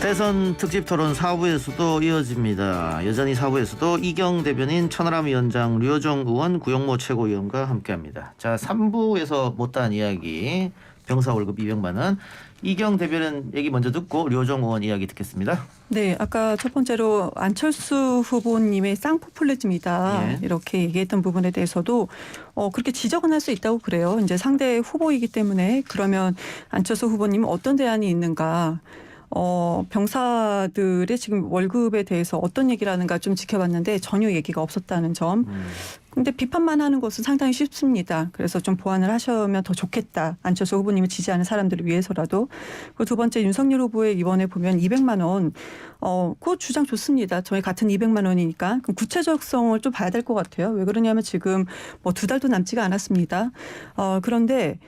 대선 특집 토론 4부에서도 이어집니다. 여전히 4부에서도 이경 대변인, 천하람 위원장, 류호정 의원, 구용모 최고위원과 함께합니다. 자, 3부에서 못다한 이야기, 병사 월급 200만 원. 이경 대변인 얘기 먼저 듣고 류호정 의원 이야기 듣겠습니다. 네, 아까 첫 번째로 안철수 후보님의 쌍포퓰리즘이다 예. 이렇게 얘기했던 부분에 대해서도 그렇게 지적은 할 수 있다고 그래요. 이제 상대 후보이기 때문에 그러면 안철수 후보님은 어떤 대안이 있는가? 병사들의 지금 월급에 대해서 어떤 얘기를 하는가 좀 지켜봤는데 전혀 얘기가 없었다는 점. 근데 비판만 하는 것은 상당히 쉽습니다. 그래서 좀 보완을 하시면 더 좋겠다. 안철수 후보님을 지지하는 사람들을 위해서라도. 그리고 두 번째 윤석열 후보의 이번에 보면 200만 원. 그 주장 좋습니다. 저희 같은 200만 원이니까. 그럼 구체적성을 좀 봐야 될 것 같아요. 왜 그러냐면 지금 뭐 2달도 남지가 않았습니다. 그런데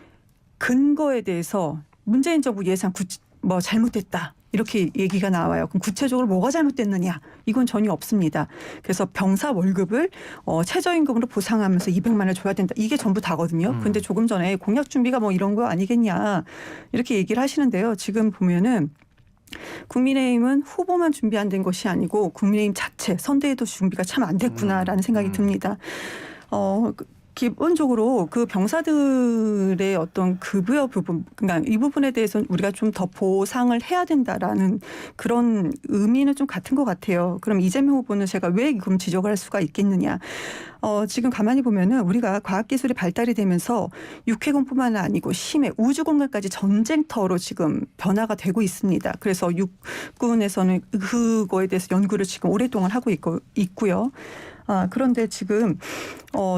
근거에 대해서 문재인 정부 예산 뭐 잘못됐다. 이렇게 얘기가 나와요. 그럼 구체적으로 뭐가 잘못됐느냐? 이건 전혀 없습니다. 그래서 병사 월급을 최저임금으로 보상하면서 200만 원을 줘야 된다. 이게 전부 다거든요. 근데 조금 전에 공약 준비가 뭐 이런 거 아니겠냐. 이렇게 얘기를 하시는데요. 지금 보면은 국민의힘은 후보만 준비 안 된 것이 아니고 국민의힘 자체 선대에도 준비가 참 안 됐구나라는 생각이 듭니다. 기본적으로 그 병사들의 어떤 급여 부분, 그러니까 이 부분에 대해서는 우리가 좀 더 보상을 해야 된다라는 그런 의미는 좀 같은 것 같아요. 그럼 이재명 후보는 제가 왜 그럼 지적을 할 수가 있겠느냐. 지금 가만히 보면은 우리가 과학기술이 발달이 되면서 육해공뿐만 아니고 심해 우주공간까지 전쟁터로 지금 변화가 되고 있습니다. 그래서 육군에서는 그거에 대해서 연구를 지금 오랫동안 하고 있고요. 그런데 지금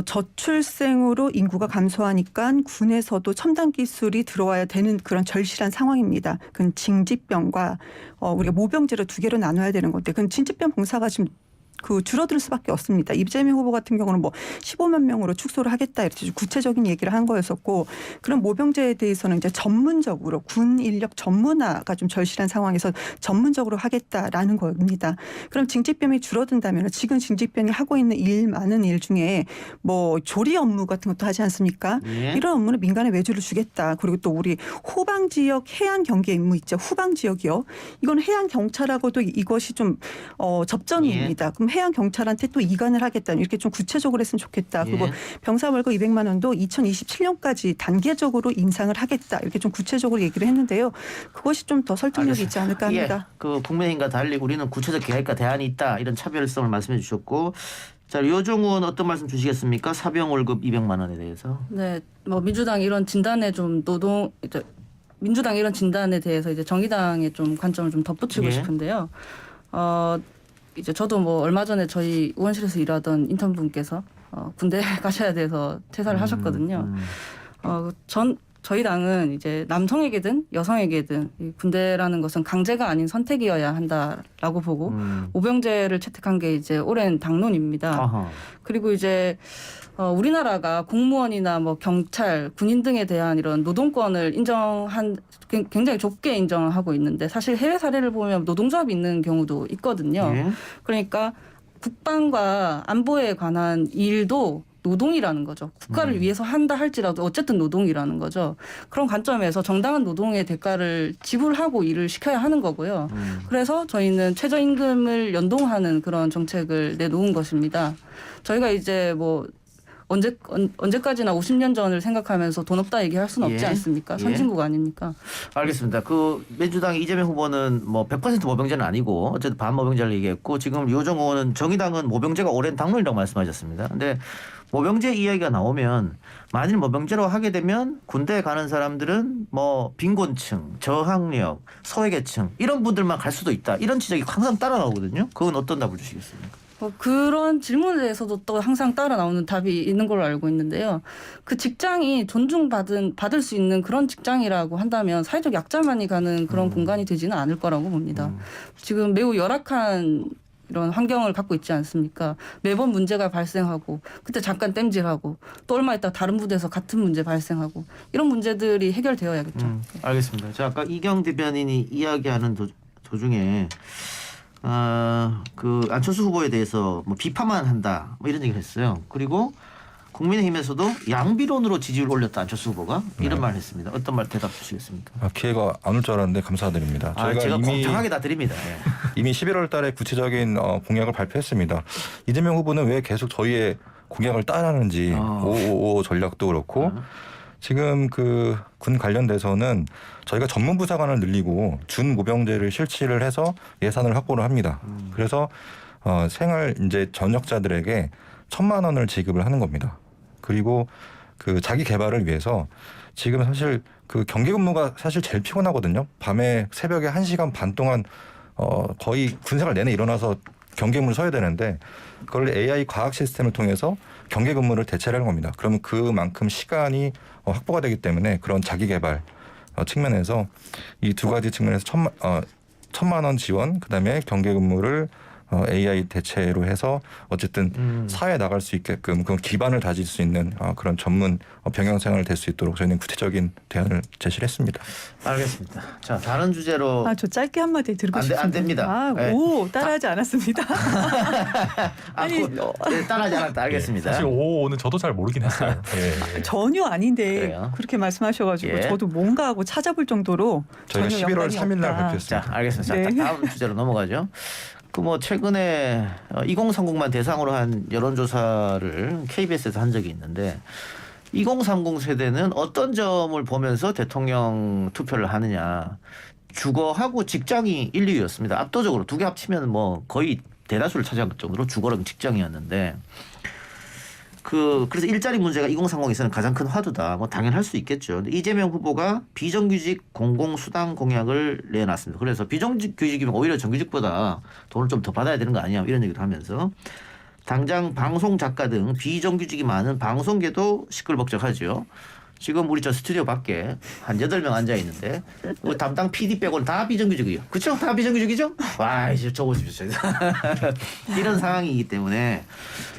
저출생으로 인구가 감소하니까 군에서도 첨단 기술이 들어와야 되는 그런 절실한 상황입니다. 그건 징집병과 우리가 모병제로 두 개로 나눠야 되는 건데 그건 징집병 봉사가 지금 줄어들 수밖에 없습니다. 이재명 후보 같은 경우는 뭐 15만 명으로 축소를 하겠다 이렇게 구체적인 얘기를 한 거였었고 그런 모병제에 대해서는 이제 전문적으로 군 인력 전문화가 좀 절실한 상황에서 전문적으로 하겠다라는 겁니다. 그럼 징집병이 줄어든다면 지금 징집병이 하고 있는 많은 일 중에 뭐 조리 업무 같은 것도 하지 않습니까? 예. 이런 업무는 민간에 외주를 주겠다. 그리고 또 우리 후방 지역 해안 경계 임무 있죠. 후방 지역이요. 이건 해안 경찰하고도 이것이 좀 접전입니다. 예. 그럼 해양 경찰한테 또 이관을 하겠다. 이렇게 좀 구체적으로 했으면 좋겠다. 예. 그리고 병사 월급 200만 원도 2027년까지 단계적으로 인상을 하겠다. 이렇게 좀 구체적으로 얘기를 했는데요. 그것이 좀 더 설득력이 있지 않을까 합니다. 예. 그 국민의힘과 달리 우리는 구체적 계획과 대안이 있다. 이런 차별성을 말씀해 주셨고, 자, 류호정 의원 어떤 말씀 주시겠습니까? 사병 월급 200만 원에 대해서. 네, 뭐 민주당 이런 진단에 좀 민주당 이런 진단에 대해서 이제 정의당의 좀 관점을 좀 덧붙이고 예. 싶은데요. 이제 저도 뭐 얼마 전에 저희 의원실에서 일하던 인턴분께서 군대 가셔야 돼서 퇴사를 하셨거든요. 저희 당은 이제 남성에게든 여성에게든 이 군대라는 것은 강제가 아닌 선택이어야 한다라고 보고 모병제를 채택한 게 이제 오랜 당론입니다. 아하. 그리고 이제 우리나라가 공무원이나 뭐 경찰, 군인 등에 대한 이런 노동권을 굉장히 좁게 인정을 하고 있는데 사실 해외 사례를 보면 노동조합이 있는 경우도 있거든요. 예. 그러니까 국방과 안보에 관한 일도 노동이라는 거죠. 국가를 위해서 한다 할지라도 어쨌든 노동이라는 거죠. 그런 관점에서 정당한 노동의 대가를 지불하고 일을 시켜야 하는 거고요. 그래서 저희는 최저임금을 연동하는 그런 정책을 내놓은 것입니다. 저희가 이제 뭐 언제까지나 50년 전을 생각하면서 돈 없다 얘기할 수는 없지 예. 않습니까? 예. 선진국 아닙니까? 알겠습니다. 그 민주당의 이재명 후보는 뭐 100% 모병제는 아니고 어쨌든 반모병제를 얘기했고 지금 류호정 의원은 정의당은 모병제가 오랜 당론이라고 말씀하셨습니다. 근데 모병제 이야기가 나오면 만일 모병제로 하게 되면 군대에 가는 사람들은 뭐 빈곤층, 저학력, 소외계층 이런 분들만 갈 수도 있다. 이런 지적이 항상 따라 나오거든요. 그건 어떤 답을 주시겠습니까? 그런 질문에 대해서도 또 항상 따라 나오는 답이 있는 걸로 알고 있는데요. 그 직장이 받을 수 있는 그런 직장이라고 한다면 사회적 약자만이 가는 그런 공간이 되지는 않을 거라고 봅니다. 지금 매우 열악한 이런 환경을 갖고 있지 않습니까? 매번 문제가 발생하고 그때 잠깐 땜질하고 또 얼마 있다 다른 부대에서 같은 문제 발생하고 이런 문제들이 해결되어야겠죠. 알겠습니다. 자, 아까 이경 대변인이 이야기하는 도중에 그 안철수 후보에 대해서 뭐 비판만 한다 뭐 이런 얘기를 했어요. 그리고 국민의힘에서도 양비론으로 지지율 올렸다 안철수 후보가 이런 말 했습니다. 어떤 말 대답 주시겠습니까? 기회가 안 올 줄 알았는데 감사드립니다. 제가 공정하게 다 드립니다. 예. 이미 11월 달에 구체적인 공약을 발표했습니다. 이재명 후보는 왜 계속 저희의 공약을 따라하는지 555 전략도 그렇고 지금 그 군 관련돼서는 저희가 전문부사관을 늘리고 준모병제를 실시를 해서 예산을 확보를 합니다. 그래서 생활 이제 전역자들에게 1,000만 원을 지급을 하는 겁니다. 그리고 그 자기 개발을 위해서 지금 사실 그 경계 근무가 사실 제일 피곤하거든요. 밤에 새벽에 1시간 반 동안 거의 군생활 내내 일어나서 경계 근무를 서야 되는데 그걸 AI 과학 시스템을 통해서 경계 근무를 대체를 하는 겁니다. 그러면 그만큼 시간이 확보가 되기 때문에 그런 자기 개발 측면에서 이 두 가지 측면에서 1,000만 원 지원 그다음에 경계 근무를 AI 대체로 해서 어쨌든 사회에 나갈 수 있게끔 그 기반을 다질 수 있는 그런 전문 병영 생활을 될 수 있도록 저희는 구체적인 대안을 제시를 했습니다. 알겠습니다. 자 다른 주제로 저 짧게 한마디 드리고 싶습니다. 안 됩니다. 네. 오 따라하지 않았습니다. 아니 따라하지 않았다. 알겠습니다. 사실 555는 저도 잘 모르긴 했어요. 예. 전혀 아닌데 그래요? 그렇게 말씀하셔가지고 예. 저도 뭔가 하고 찾아볼 정도로 저희가 전혀 11월 연관이 3일 날 없다. 발표했습니다. 자 알겠습니다. 네. 자, 다음 주제로 넘어가죠. 그 뭐 최근에 2030만 대상으로 한 여론조사를 KBS에서 한 적이 있는데 2030 세대는 어떤 점을 보면서 대통령 투표를 하느냐. 주거하고 직장이 1, 2위였습니다. 압도적으로 두 개 합치면 뭐 거의 대다수를 차지할 정도로 주거랑 직장이었는데 그래서 일자리 문제가 2030에서는 가장 큰 화두다. 뭐 당연할 수 있겠죠. 근데 이재명 후보가 비정규직 공공수당 공약을 내놨습니다. 그래서 비정규직이면 오히려 정규직보다 돈을 좀 더 받아야 되는 거 아니냐 이런 얘기를 하면서 당장 방송 작가 등 비정규직이 많은 방송계도 시끌벅적하죠. 지금 우리 저 스튜디오 밖에 한 8명 앉아 있는데 담당 PD 빼고는 다 비정규직이에요. 그렇죠? 다 비정규직이죠? 와, 이제 저 보십시오. 이런 상황이기 때문에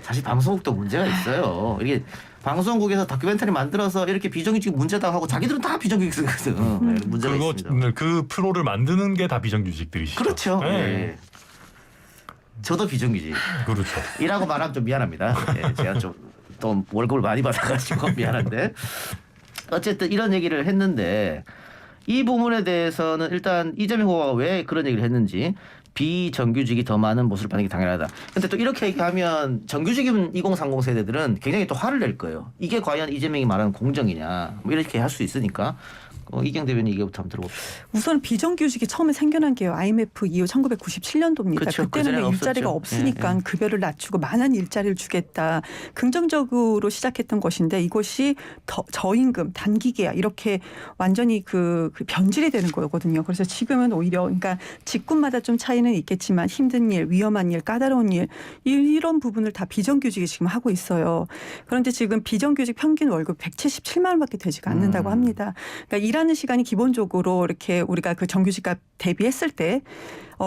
사실 방송국도 문제가 있어요. 이게 방송국에서 다큐멘터리 만들어서 이렇게 비정규직 문제다 하고 자기들은 다 비정규직이거든. 문제가 있습니다. 그 프로를 만드는 게 다 비정규직들이시죠. 그렇죠. 네. 네. 저도 비정규직. 그렇죠. 이라고 말하면 좀 미안합니다. 네, 제가 좀 또 월급을 많이 받아가지고 미안한데 어쨌든 이런 얘기를 했는데 이 부분에 대해서는 일단 이재명 후보가 왜 그런 얘기를 했는지 비정규직이 더 많은 모습을 받는 게 당연하다. 근데 또 이렇게 얘기하면 정규직인 2030 세대들은 굉장히 또 화를 낼 거예요. 이게 과연 이재명이 말하는 공정이냐 뭐 이렇게 할 수 있으니까 이경 대변인 얘기부터 한번 들어봅시다. 우선 비정규직이 처음에 생겨난 게 IMF 이후 1997년도입니다. 그렇죠. 그때는 그전에는 일자리가 없었죠. 없으니까 예. 급여를 낮추고 많은 일자리를 주겠다. 긍정적으로 시작했던 것인데 이것이 저임금, 단기계약 이렇게 완전히 그 변질이 되는 거거든요. 그래서 지금은 오히려 그러니까 직군마다 좀 차이는 있겠지만 힘든 일, 위험한 일, 까다로운 일 이런 부분을 다 비정규직이 지금 하고 있어요. 그런데 지금 비정규직 평균 월급 177만 원밖에 되지가 않는다고 합니다. 그러니까 일하는 시간이 기본적으로 이렇게 우리가 그 정규직과 대비했을 때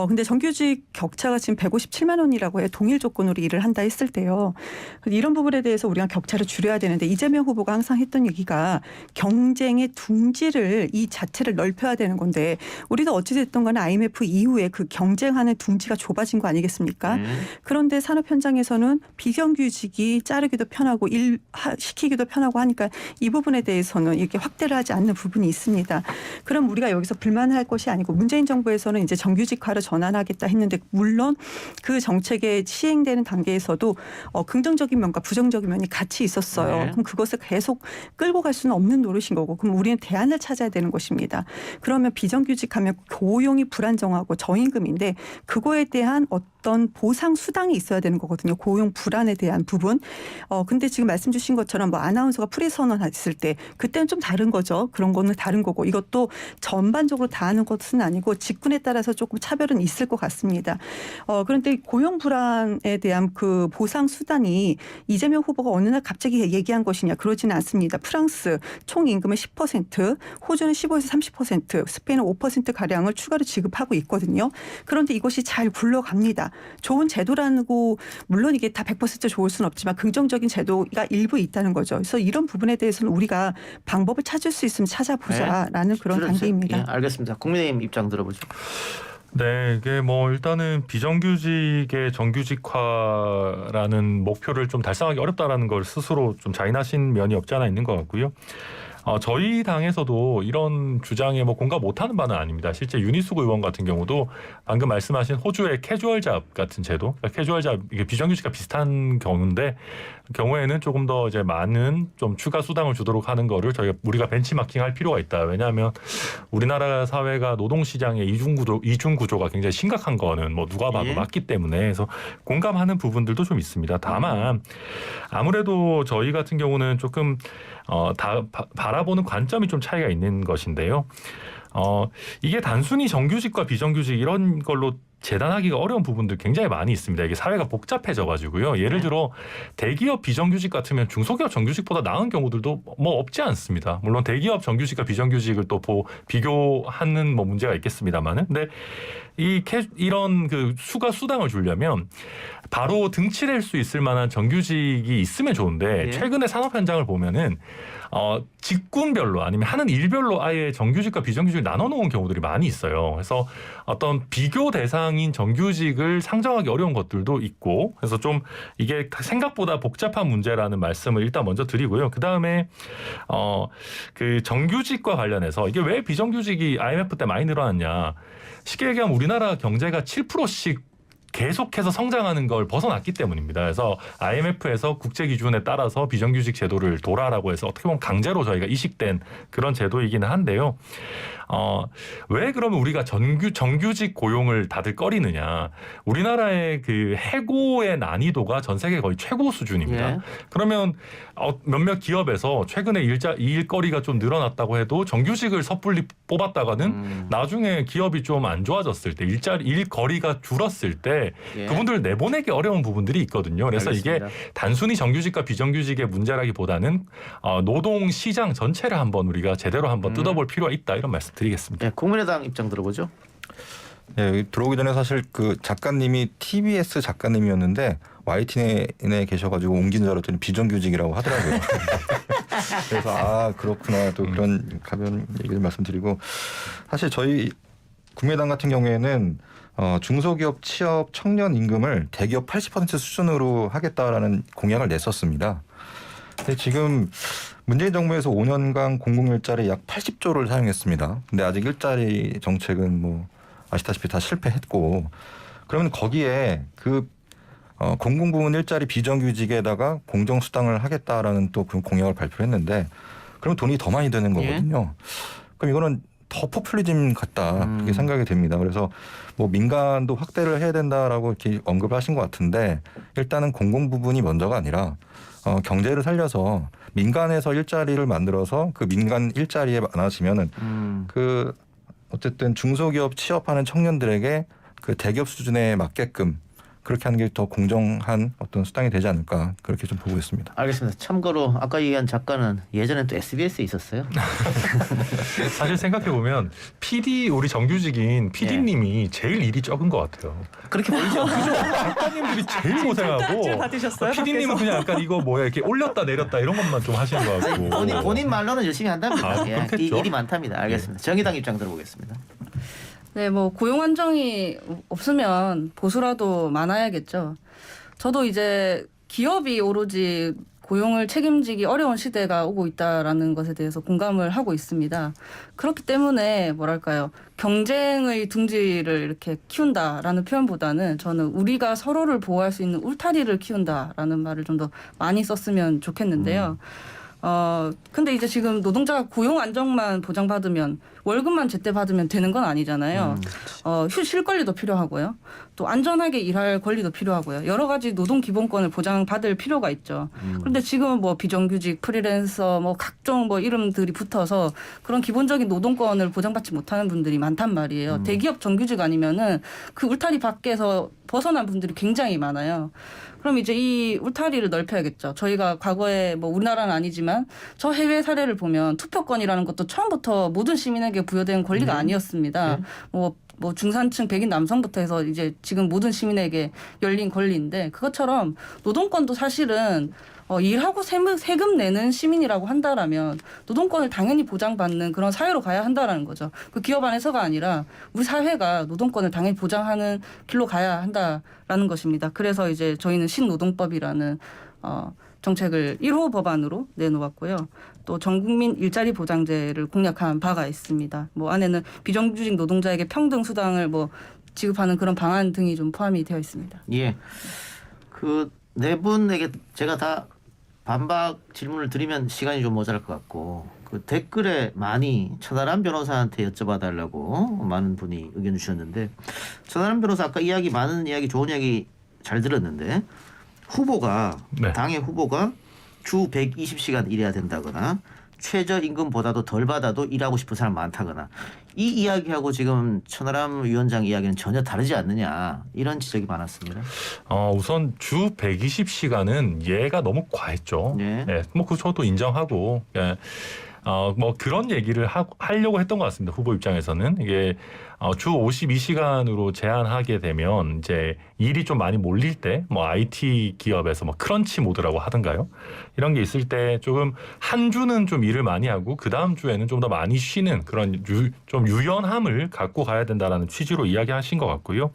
근데 정규직 격차가 지금 157만 원이라고 해 동일 조건으로 일을 한다 했을 때요. 이런 부분에 대해서 우리가 격차를 줄여야 되는데 이재명 후보가 항상 했던 얘기가 경쟁의 둥지를 이 자체를 넓혀야 되는 건데 우리도 어찌됐든 간에 IMF 이후에 그 경쟁하는 둥지가 좁아진 거 아니겠습니까? 그런데 산업 현장에서는 비정규직이 자르기도 편하고 일 시키기도 편하고 하니까 이 부분에 대해서는 이렇게 확대를 하지 않는 부분이 있습니다. 그럼 우리가 여기서 불만할 것이 아니고 문재인 정부에서는 이제 정규직화를 전환하겠다 했는데 물론 그 정책에 시행되는 단계에서도 긍정적인 면과 부정적인 면이 같이 있었어요. 네. 그럼 그것을 계속 끌고 갈 수는 없는 노릇인 거고 그럼 우리는 대안을 찾아야 되는 것입니다. 그러면 비정규직하면 고용이 불안정하고 저임금인데 그거에 대한 어떤 보상 수당이 있어야 되는 거거든요. 고용 불안에 대한 부분. 근데 지금 말씀 주신 것처럼 뭐 아나운서가 프리 선언했을 때 그때는 좀 다른 거죠. 그런 거는 다른 거고 이것도 전반적으로 다 하는 것은 아니고 직군에 따라서 조금 차별은 있을 것 같습니다. 그런데 고용 불안에 대한 그 보상 수단이 이재명 후보가 어느 날 갑자기 얘기한 것이냐 그러지는 않습니다. 프랑스 총 임금의 10%, 호주는 15에서 30%, 스페인은 5% 가량을 추가로 지급하고 있거든요. 그런데 이것이 잘 굴러갑니다. 좋은 제도라고 물론 이게 다 100% 좋을 수는 없지만 긍정적인 제도가 일부 있다는 거죠. 그래서 이런 부분에 대해서는 우리가 방법을 찾을 수 있으면 찾아보자라는 그런 줄여주세요. 단계입니다. 예, 알겠습니다. 국민의힘 입장 들어보죠. 네, 이게 뭐 일단은 비정규직의 정규직화라는 목표를 좀 달성하기 어렵다라는 걸 스스로 좀 자인하신 면이 없지 않아 있는 것 같고요. 저희 당에서도 이런 주장에 뭐 공감 못하는 바는 아닙니다. 실제 윤희숙 의원 같은 경우도 방금 말씀하신 호주의 캐주얼잡 같은 제도, 그러니까 캐주얼잡 이게 비정규직과 비슷한 경우에는 조금 더 이제 많은 좀 추가 수당을 주도록 하는 거를 우리가 벤치마킹할 필요가 있다. 왜냐하면 우리나라 사회가 노동 시장의 이중 구조가 굉장히 심각한 거는 뭐 누가 봐도 맞기 때문에 그래서 공감하는 부분들도 좀 있습니다. 다만 아무래도 저희 같은 경우는 조금 바라보는 관점이 좀 차이가 있는 것인데요. 이게 단순히 정규직과 비정규직 이런 걸로 재단하기가 어려운 부분들 굉장히 많이 있습니다. 이게 사회가 복잡해져 가지고요. 예를 들어 대기업 비정규직 같으면 중소기업 정규직보다 나은 경우들도 뭐 없지 않습니다. 물론 대기업 정규직과 비정규직을 또 비교하는 뭐 문제가 있겠습니다만은, 근데 이런 그 수당을 주려면 바로 등치될 수 있을 만한 정규직이 있으면 좋은데 최근에 산업 현장을 보면은 직군별로 아니면 하는 일별로 아예 정규직과 비정규직을 나눠놓은 경우들이 많이 있어요. 그래서 어떤 비교 대상인 정규직을 상정하기 어려운 것들도 있고, 그래서 좀 이게 생각보다 복잡한 문제라는 말씀을 일단 먼저 드리고요. 그 다음에 그 정규직과 관련해서 이게 왜 비정규직이 IMF 때 많이 늘어났냐? 쉽게 얘기하면 우리나라 경제가 7%씩 계속해서 성장하는 걸 벗어났기 때문입니다. 그래서 IMF에서 국제 기준에 따라서 비정규직 제도를 도라라고 해서 어떻게 보면 강제로 저희가 이식된 그런 제도이기는 한데요. 왜 그러면 우리가 정규직 고용을 다들 꺼리느냐? 우리나라의 그 해고의 난이도가 전 세계 거의 최고 수준입니다. 그러면 몇몇 기업에서 최근에 일거리가 좀 늘어났다고 해도 정규직을 섣불리 뽑았다가는 나중에 기업이 좀 안 좋아졌을 때 일거리가 줄었을 때 그분들을 내보내기 어려운 부분들이 있거든요. 그래서 알겠습니다. 이게 단순히 정규직과 비정규직의 문제라기보다는 노동 시장 전체를 한번 우리가 제대로 한번 뜯어볼 필요가 있다, 이런 말씀 드리겠습니다. 네, 국민의당 입장 들어보죠. 네, 들어오기 전에 사실 그 작가님이 TBS 작가님이었는데 YTN에 계셔가지고 옮긴 줄 알았더니 비정규직이라고 하더라고요. 그래서 그렇구나, 또 그런 가벼운 얘기를 말씀드리고, 사실 저희 국민의당 같은 경우에는 중소기업 취업 청년 임금을 대기업 80% 수준으로 하겠다라는 공약을 냈었습니다. 근데 지금 문재인 정부에서 5년간 공공일자리 약 80조를 사용했습니다. 근데 아직 일자리 정책은 뭐 아시다시피 다 실패했고, 그러면 거기에 그 공공부문 일자리 비정규직에다가 공정수당을 하겠다라는 또 그 공약을 발표했는데, 그럼 돈이 더 많이 드는 거거든요. 그럼 이거는 더 포퓰리즘 같다, 그렇게 생각이 됩니다. 그래서 뭐 민간도 확대를 해야 된다라고 이렇게 언급을 하신 것 같은데, 일단은 공공 부분이 먼저가 아니라 경제를 살려서 민간에서 일자리를 만들어서 그 민간 일자리에 많아지면은 그 어쨌든 중소기업 취업하는 청년들에게 그 대기업 수준에 맞게끔 그렇게 하는 게 더 공정한 어떤 수당이 되지 않을까, 그렇게 좀 보고 있습니다. 알겠습니다. 참고로 아까 얘기한 작가는 예전엔 또 SBS에 있었어요. 사실 생각해보면 우리 정규직인 PD님이 제일 일이 적은 것 같아요. 그렇게 보이죠? 그죠? 작가님들이 제일 고생하고 받으셨어요? PD님은 그냥 약간 이거 뭐야 이렇게 올렸다 내렸다 이런 것만 좀 하시는 것 같고. 본인 말로는 열심히 한답니다. 그렇겠죠. 일이 많답니다. 알겠습니다. 정의당 입장 들어보겠습니다. 네, 뭐 고용 안정이 없으면 보수라도 많아야겠죠. 저도 이제 기업이 오로지 고용을 책임지기 어려운 시대가 오고 있다라는 것에 대해서 공감을 하고 있습니다. 그렇기 때문에 뭐랄까요, 경쟁의 둥지를 이렇게 키운다라는 표현보다는 저는 우리가 서로를 보호할 수 있는 울타리를 키운다라는 말을 좀 더 많이 썼으면 좋겠는데요. 근데 이제 지금 노동자가 고용 안정만 보장받으면, 월급만 제때 받으면 되는 건 아니잖아요. 쉴 권리도 필요하고요. 또 안전하게 일할 권리도 필요하고요. 여러 가지 노동 기본권을 보장받을 필요가 있죠. 그런데 지금은 뭐 비정규직, 프리랜서, 뭐 각종 뭐 이름들이 붙어서 그런 기본적인 노동권을 보장받지 못하는 분들이 많단 말이에요. 대기업 정규직 아니면은 그 울타리 밖에서 벗어난 분들이 굉장히 많아요. 그럼 이제 이 울타리를 넓혀야겠죠. 저희가 과거에 뭐 우리나라는 아니지만 저 해외 사례를 보면 투표권이라는 것도 처음부터 모든 시민에게 부여된 권리가 아니었습니다. 뭐 뭐 중산층 백인 남성부터 해서 이제 지금 모든 시민에게 열린 권리인데 그것처럼 노동권도 사실은 일하고 세금 내는 시민이라고 한다라면 노동권을 당연히 보장받는 그런 사회로 가야 한다라는 거죠. 그 기업 안에서가 아니라 우리 사회가 노동권을 당연히 보장하는 길로 가야 한다라는 것입니다. 그래서 이제 저희는 신노동법이라는 정책을 1호 법안으로 내놓았고요. 또 전국민 일자리 보장제를 공약한 바가 있습니다. 뭐 안에는 비정규직 노동자에게 평등 수당을 뭐 지급하는 그런 방안 등이 좀 포함이 되어 있습니다. 예. 그 네 분에게 제가 다 반박 질문을 드리면 시간이 좀 모자랄 것 같고 그 댓글에 많이 천하람 변호사한테 여쭤봐달라고 많은 분이 의견 주셨는데 천하람 변호사 아까 많은 이야기 좋은 이야기 잘 들었는데 후보가 네. 당의 후보가 주 120시간 일해야 된다거나 최저임금보다도 덜 받아도 일하고 싶은 사람 많다거나 이 이야기하고 지금 천하람 위원장 이야기는 전혀 다르지 않느냐 이런 지적이 많았습니다. 우선 주 120시간은 얘가 너무 과했죠. 네. 예, 뭐 그 저도 인정하고 예. 뭐 그런 얘기를 하려고 했던 것 같습니다. 후보 입장에서는 이게 주 52시간으로 제한하게 되면 이제 일이 좀 많이 몰릴 때 뭐 IT 기업에서 뭐 크런치 모드라고 하던가요? 이런 게 있을 때 조금 한 주는 좀 일을 많이 하고 그 다음 주에는 좀 더 많이 쉬는 그런 좀 유연함을 갖고 가야 된다라는 취지로 이야기하신 것 같고요.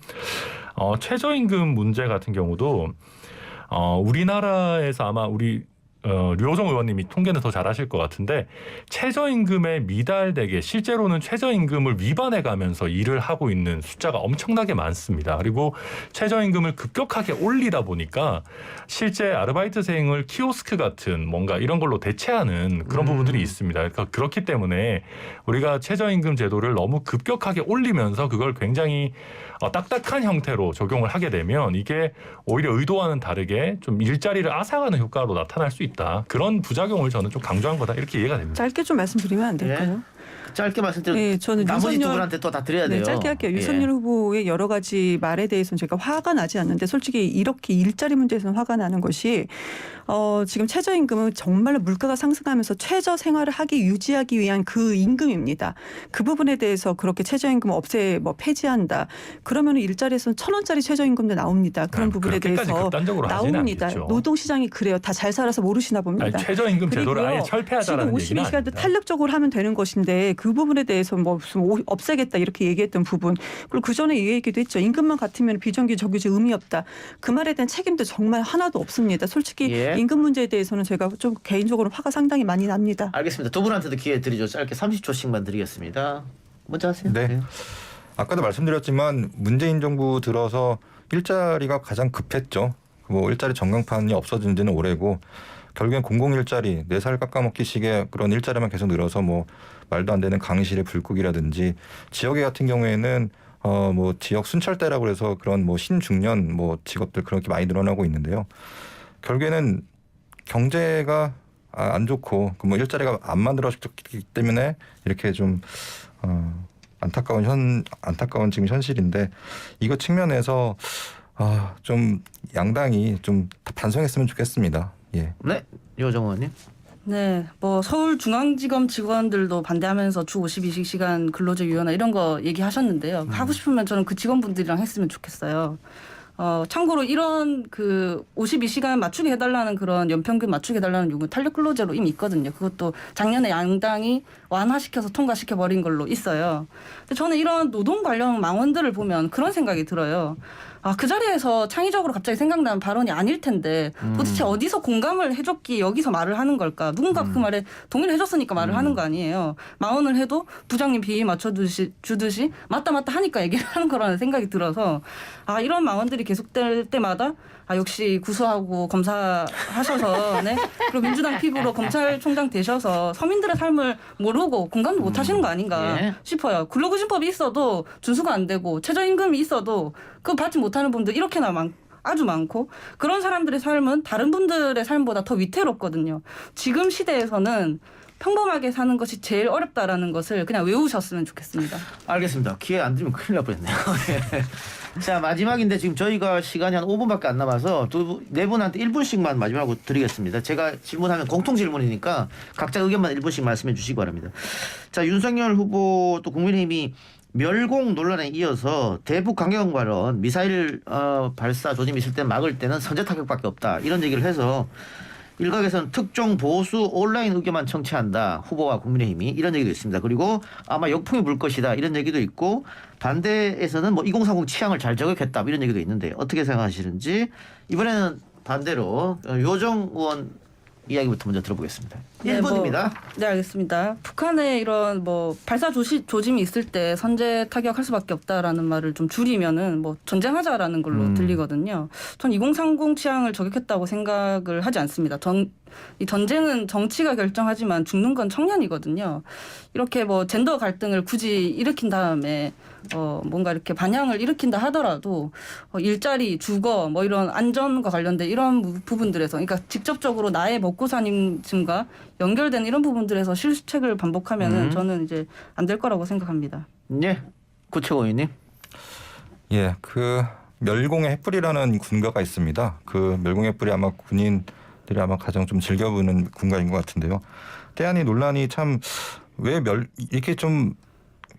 최저임금 문제 같은 경우도 우리나라에서 아마 류호정 의원님이 통계는 더 잘하실 것 같은데 최저임금에 미달되게 실제로는 최저임금을 위반해가면서 일을 하고 있는 숫자가 엄청나게 많습니다. 그리고 최저임금을 급격하게 올리다 보니까 실제 아르바이트생을 키오스크 같은 뭔가 이런 걸로 대체하는 그런 부분들이 있습니다. 그러니까 그렇기 때문에 우리가 최저임금 제도를 너무 급격하게 올리면서 그걸 굉장히 딱딱한 형태로 적용을 하게 되면 이게 오히려 의도와는 다르게 좀 일자리를 앗아가는 효과로 나타날 수 있다. 그런 부작용을 저는 좀 강조한 거다. 이렇게 이해가 됩니다. 짧게 좀 말씀드리면 안 될까요? 짧게 말씀드리면 네, 저는 나머지 두 윤석열- 분한테 또 다 드려야 돼요. 네, 짧게 할게요. 예. 윤석열 후보의 여러 가지 말에 대해서는 제가 화가 나지 않는데 솔직히 이렇게 일자리 문제에서는 화가 나는 것이 지금 최저임금은 정말로 물가가 상승하면서 최저 생활을 유지하기 위한 그 임금입니다. 그 부분에 대해서 그렇게 최저임금 폐지한다. 그러면 일자리에서는 1,000원짜리 최저임금도 나옵니다. 그런 부분에 그렇게까지 대해서 극단적으로 하지는 나옵니다. 않겠죠. 노동시장이 그래요. 다 잘 살아서 모르시나 봅니다. 아니, 최저임금 제도를 아예 철폐하자라는 지금 얘기는 52시간도 아닙니다. 탄력적으로 하면 되는 것인데 그 부분에 대해서 무슨 없애겠다 이렇게 얘기했던 부분 그리고 그 전에 이 얘기도 했죠. 임금만 같으면 비정규직 의미 없다. 그 말에 대한 책임도 정말 하나도 없습니다. 솔직히 예. 임금 문제에 대해서는 제가 좀 개인적으로 화가 상당히 많이 납니다. 알겠습니다. 두 분한테도 기회 드리죠. 짧게 30초씩만 드리겠습니다. 먼저 하세요. 네. 아까도 말씀드렸지만 문재인 정부 들어서 일자리가 가장 급했죠. 뭐 일자리 전광판이 없어진 지는 오래고 결국엔 공공일자리 4살 깎아먹기식의 그런 일자리만 계속 늘어서 뭐 말도 안 되는 강의실의 불국이라든지 지역에 같은 경우에는 뭐 지역 순찰대라고 해서 그런 뭐 신중년 뭐 직업들 그렇게 많이 늘어나고 있는데요. 결국에는 경제가 안 좋고 그 뭐 일자리가 안 만들어졌기 때문에 이렇게 좀 안타까운 지금 현실인데 이거 측면에서 좀 양당이 좀 반성했으면 좋겠습니다. 예. 네. 유호정 의원님. 네, 뭐 서울중앙지검 직원들도 반대하면서 주 52시간 근로제 유연화 이런 거 얘기하셨는데요. 하고 싶으면 저는 그 직원분들이랑 했으면 좋겠어요. 참고로 이런 그 52시간 맞추게 해달라는 그런 연평균 맞추게 해달라는 요구 탄력 근로제로 이미 있거든요. 그것도 작년에 양당이 완화시켜서 통과시켜 버린 걸로 있어요. 근데 저는 이런 노동 관련 망언들을 보면 그런 생각이 들어요. 그 자리에서 창의적으로 갑자기 생각나는 발언이 아닐 텐데 도대체 어디서 공감을 해줬기에 여기서 말을 하는 걸까? 누군가 그 말에 동의를 해줬으니까 말을 하는 거 아니에요. 망언을 해도 부장님 비위 맞춰주듯이 맞다 하니까 얘기를 하는 거라는 생각이 들어서 이런 망언들이 계속될 때마다 역시 구수하고 검사하셔서 네? 그리고 민주당 피부로 검찰총장 되셔서 서민들의 삶을 모르고 공감도 못 하시는 거 아닌가 예. 싶어요. 근로기준법이 있어도 준수가 안 되고 최저임금이 있어도 그거 받지 못하는 분들 이렇게나 아주 많고 그런 사람들의 삶은 다른 분들의 삶보다 더 위태롭거든요. 지금 시대에서는 평범하게 사는 것이 제일 어렵다라는 것을 그냥 외우셨으면 좋겠습니다. 알겠습니다. 기회 안 드리면 큰일 날 뻔했네요. 자, 마지막인데 지금 저희가 시간이 한 5분밖에 안 남아서 네 분한테 1분씩만 마지막으로 드리겠습니다. 제가 질문하면 공통 질문이니까 각자 의견만 1분씩 말씀해 주시기 바랍니다. 자, 윤석열 후보 또 국민의힘이 멸공 논란에 이어서 대북 강경 발언, 미사일 발사 조짐이 있을 때 막을 때는 선제 타격밖에 없다 이런 얘기를 해서 일각에서는 특정 보수 온라인 의견만 청취한다. 후보와 국민의힘이 이런 얘기도 있습니다. 그리고 아마 역풍이 불 것이다 이런 얘기도 있고 반대에서는 뭐 2030 취향을 잘 저격했다 이런 얘기도 있는데 어떻게 생각하시는지 이번에는 반대로 요정 의원 이야기부터 먼저 들어보겠습니다. 1분입니다. 네, 알겠습니다. 북한의 이런 뭐 발사 조짐이 있을 때 선제 타격할 수밖에 없다라는 말을 좀 줄이면은 뭐 전쟁하자라는 걸로 들리거든요. 전 2030 취향을 저격했다고 생각을 하지 않습니다. 이 전쟁은 정치가 결정하지만 죽는 건 청년이거든요. 이렇게 뭐 젠더 갈등을 굳이 일으킨 다음에 뭔가 이렇게 반향을 일으킨다 하더라도 일자리, 주거, 뭐 이런 안전과 관련된 이런 부분들에서, 그러니까 직접적으로 나의 먹고 사님과 연결된 이런 부분들에서 실책을 반복하면은 저는 이제 안 될 거라고 생각합니다. 네, 구체고위님. 예, 그 멸공의 횃불이라는 군가가 있습니다. 그 멸공의 횃불이 아마 군인들이 아마 가장 좀 즐겨보는 군가인 것 같은데요. 때아니 논란이 참 왜 이렇게 좀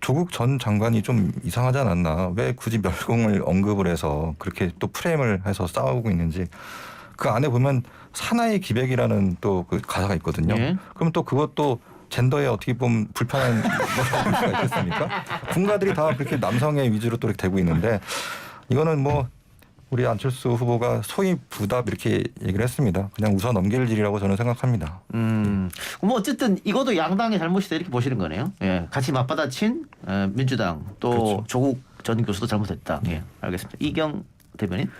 조국 전 장관이 좀 이상하지 않았나? 왜 굳이 멸공을 언급을 해서 그렇게 또 프레임을 해서 싸우고 있는지. 그 안에 보면 사나이 기백이라는 또 그 가사가 있거든요. 예. 그럼 또 그것도 젠더에 어떻게 보면 불편한 뭐가 있겠습니까? 군가들이 다 그렇게 남성의 위주로 또 이렇게 되고 있는데 이거는 뭐 우리 안철수 후보가 소위 부답 이렇게 얘기를 했습니다. 그냥 웃어 넘길 일이라고 저는 생각합니다. 뭐 어쨌든 이것도 양당의 잘못이다 이렇게 보시는 거네요. 예, 같이 맞받아친 민주당 또 그렇죠. 조국 전 교수도 잘못했다. 예, 알겠습니다. 이경 대변인.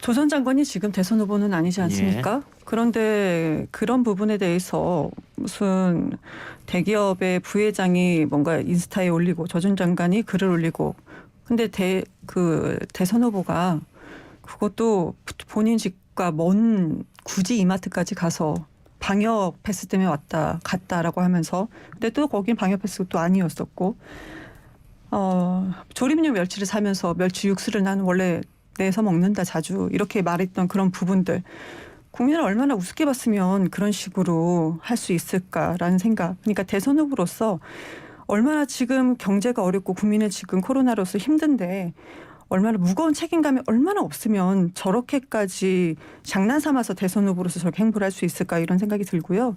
조 전 장관이 지금 대선 후보는 아니지 않습니까? 그런데 그런 부분에 대해서 무슨 대기업의 부회장이 뭔가 인스타에 올리고 조 전 장관이 글을 올리고 근데 대선 후보가 그것도 본인 집과 먼 굳이 이마트까지 가서 방역 패스 때문에 갔다라고 하면서 근데 또 거긴 방역 패스가 또 아니었었고 조림용 멸치를 사면서 멸치 육수를 나는 원래 내서 먹는다 자주 이렇게 말했던 그런 부분들 국민을 얼마나 우습게 봤으면 그런 식으로 할 수 있을까라는 생각. 그러니까 대선 후보로서 얼마나 지금 경제가 어렵고 국민은 지금 코로나로서 힘든데 얼마나 무거운 책임감이 얼마나 없으면 저렇게까지 장난 삼아서 대선 후보로서 저렇게 행보를 할 수 있을까 이런 생각이 들고요.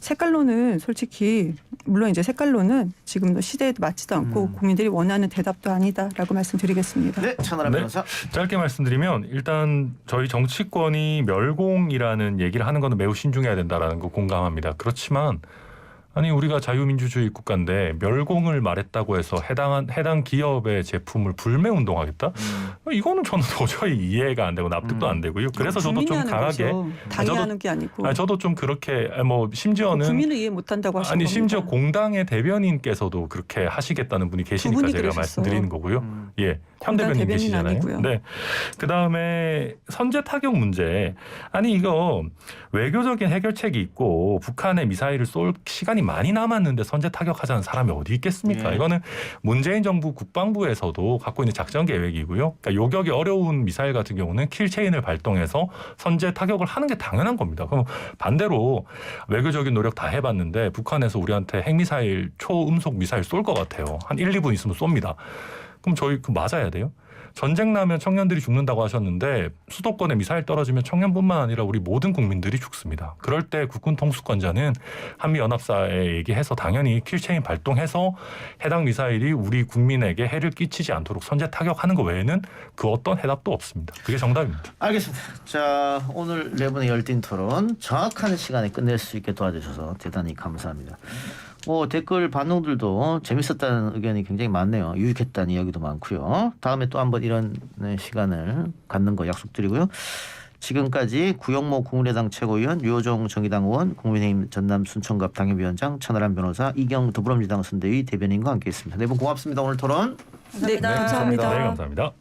색깔론은 솔직히 물론 이제 색깔론은 지금도 시대에도 맞지도 않고 국민들이 원하는 대답도 아니다라고 말씀드리겠습니다. 네, 천하람 변호사. 짧게 말씀드리면 일단 저희 정치권이 멸공이라는 얘기를 하는 것은 매우 신중해야 된다라는 거 공감합니다. 그렇지만 아니 우리가 자유민주주의 국가인데 멸공을 말했다고 해서 해당 기업의 제품을 불매 운동하겠다? 이거는 저는 도저히 이해가 안 되고 납득도 안 되고요. 그래서 저도 좀 강하게 당이 하는 게 아니고. 저도 좀 그렇게 뭐 심지어는 국민을 이해 못한다고 하시는 겁니다. 심지어 공당의 대변인께서도 그렇게 하시겠다는 분이 계시니까 제가 그러셨어요. 말씀드리는 거고요. 예, 현 대변인 계시잖아요. 아니고요. 네. 그 다음에 선제 타격 문제. 아니 이거 외교적인 해결책이 있고 북한의 미사일을 쏠 시간이 많이 남았는데 선제 타격하자는 사람이 어디 있겠습니까? 예. 이거는 문재인 정부 국방부에서도 갖고 있는 작전 계획이고요. 그러니까 요격이 어려운 미사일 같은 경우는 킬체인을 발동해서 선제 타격을 하는 게 당연한 겁니다. 그럼 반대로 외교적인 노력 다 해봤는데 북한에서 우리한테 핵미사일 초음속 미사일 쏠 것 같아요. 한 1, 2분 있으면 쏩니다. 그럼 저희 맞아야 돼요? 전쟁 나면 청년들이 죽는다고 하셨는데 수도권에 미사일 떨어지면 청년뿐만 아니라 우리 모든 국민들이 죽습니다. 그럴 때 국군 통수권자는 한미연합사에 얘기해서 당연히 킬체인 발동해서 해당 미사일이 우리 국민에게 해를 끼치지 않도록 선제 타격하는 것 외에는 그 어떤 해답도 없습니다. 그게 정답입니다. 알겠습니다. 자, 오늘 네 분의 열띤 토론 정확한 시간에 끝낼 수 있게 도와주셔서 대단히 감사합니다. 뭐 댓글 반응들도 재밌었다는 의견이 굉장히 많네요. 유익했다는 이야기도 많고요. 다음에 또 한번 이런 시간을 갖는 거 약속드리고요. 지금까지 구영모 국민의당 최고위원, 류호정 정의당 의원, 국민의힘 전남 순천갑 당협위원장, 천하람 변호사, 이경 더불어민주당 선대위 대변인과 함께했습니다. 네 분 고맙습니다. 오늘 토론. 네, 감사합니다. 네, 감사합니다.